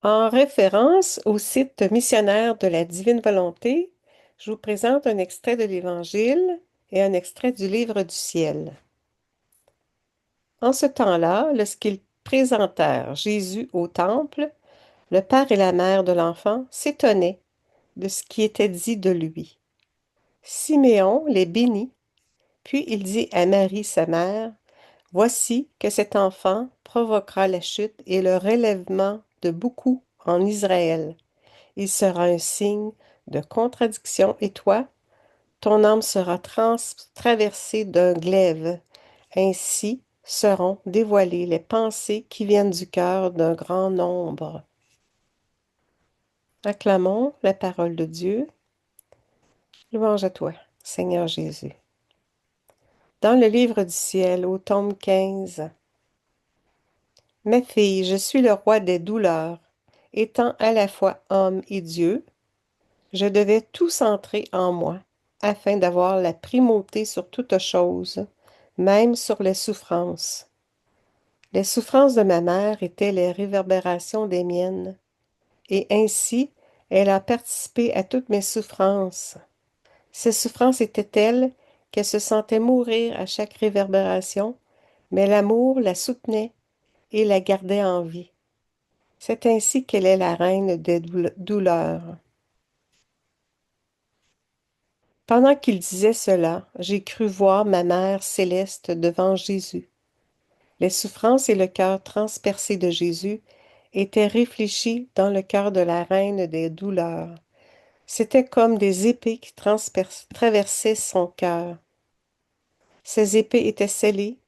En référence au site missionnaire de la Divine Volonté, je vous présente un extrait de l'Évangile et un extrait du Livre du ciel. En ce temps-là, lorsqu'ils présentèrent Jésus au temple, le père et la mère de l'enfant s'étonnaient de ce qui était dit de lui. Siméon les bénit, puis il dit à Marie, sa mère, voici que cet enfant provoquera la chute et le relèvement de beaucoup en Israël. Il sera un signe de contradiction et toi, ton âme sera traversée d'un glaive. Ainsi seront dévoilées les pensées qui viennent du cœur d'un grand nombre. Acclamons la parole de Dieu. Louange à toi, Seigneur Jésus. Dans le livre du ciel, au tome 15. Ma fille, je suis le roi des douleurs. Étant à la fois homme et Dieu, je devais tout centrer en moi, afin d'avoir la primauté sur toute chose, même sur les souffrances. Les souffrances de ma mère étaient les réverbérations des miennes, et ainsi elle a participé à toutes mes souffrances. Ces souffrances étaient telles qu'elle se sentait mourir à chaque réverbération, mais l'amour la soutenait et la gardait en vie. C'est ainsi qu'elle est la reine des douleurs. Pendant qu'il disait cela, j'ai cru voir ma mère céleste devant Jésus. Les souffrances et le cœur transpercé de Jésus étaient réfléchis dans le cœur de la reine des douleurs. C'étaient comme des épées qui traversaient son cœur. Ces épées étaient scellées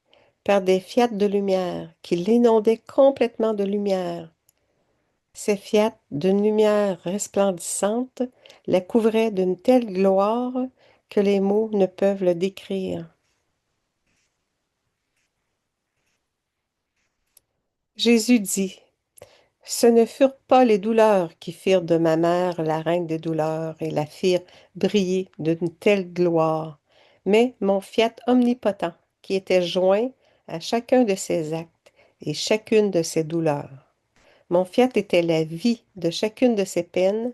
par des fiates de lumière qui l'inondaient complètement de lumière. Ces fiates d'une lumière resplendissante la couvraient d'une telle gloire que les mots ne peuvent le décrire. Jésus dit, ce ne furent pas les douleurs qui firent de ma mère la reine des douleurs et la firent briller d'une telle gloire, mais mon fiat omnipotent qui était joint à chacun de ses actes et chacune de ses douleurs. Mon fiat était la vie de chacune de ses peines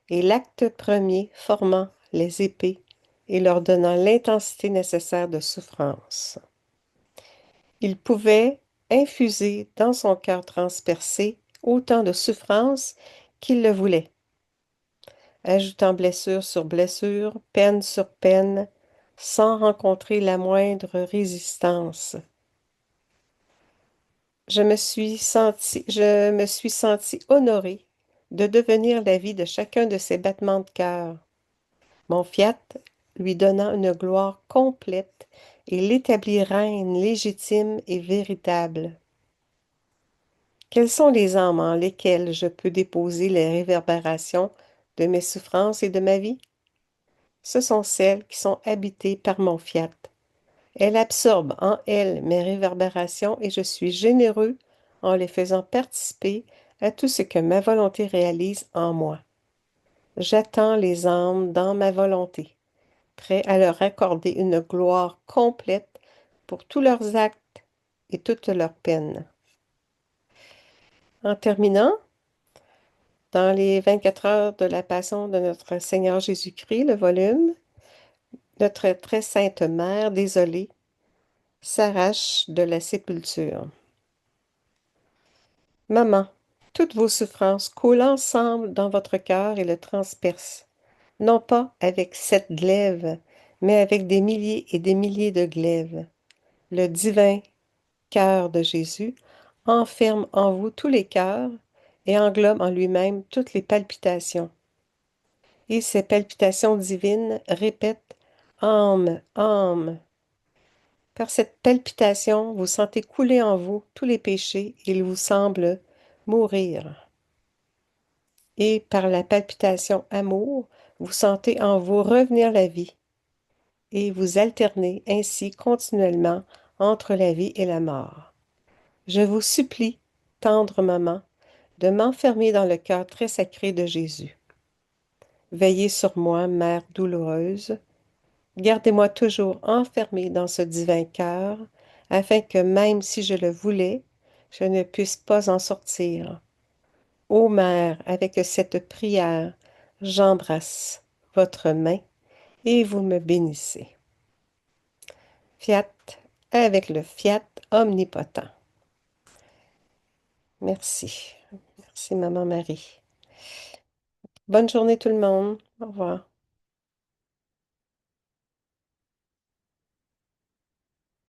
et l'acte premier formant les épées et leur donnant l'intensité nécessaire de souffrance. Il pouvait infuser dans son cœur transpercé autant de souffrance qu'il le voulait, ajoutant blessure sur blessure, peine sur peine, sans rencontrer la moindre résistance. Je me suis senti honorée de devenir la vie de chacun de ses battements de cœur. Mon fiat lui donnant une gloire complète et l'établit reine légitime et véritable. Quelles sont les âmes en lesquelles je peux déposer les réverbérations de mes souffrances et de ma vie? Ce sont celles qui sont habitées par mon fiat. Elle absorbe en elle mes réverbérations et je suis généreux en les faisant participer à tout ce que ma volonté réalise en moi. J'attends les âmes dans ma volonté, prêt à leur accorder une gloire complète pour tous leurs actes et toutes leurs peines. En terminant, dans les 24 heures de la Passion de notre Seigneur Jésus-Christ, le volume, notre très sainte mère, désolée, s'arrache de la sépulture. Maman, toutes vos souffrances coulent ensemble dans votre cœur et le transpercent, non pas avec 7 glaives, mais avec des milliers et des milliers de glaives. Le divin cœur de Jésus enferme en vous tous les cœurs et englobe en lui-même toutes les palpitations. Et ces palpitations divines répètent âme, âme. Par cette palpitation, vous sentez couler en vous tous les péchés et il vous semble mourir. Et par la palpitation amour, vous sentez en vous revenir la vie et vous alternez ainsi continuellement entre la vie et la mort. Je vous supplie, tendre maman, de m'enfermer dans le cœur très sacré de Jésus. Veillez sur moi, mère douloureuse. Gardez-moi toujours enfermée dans ce divin cœur, afin que même si je le voulais, je ne puisse pas en sortir. Ô Mère, avec cette prière, j'embrasse votre main et vous me bénissez. Fiat, avec le fiat omnipotent. Merci. Merci, Maman Marie. Bonne journée tout le monde. Au revoir.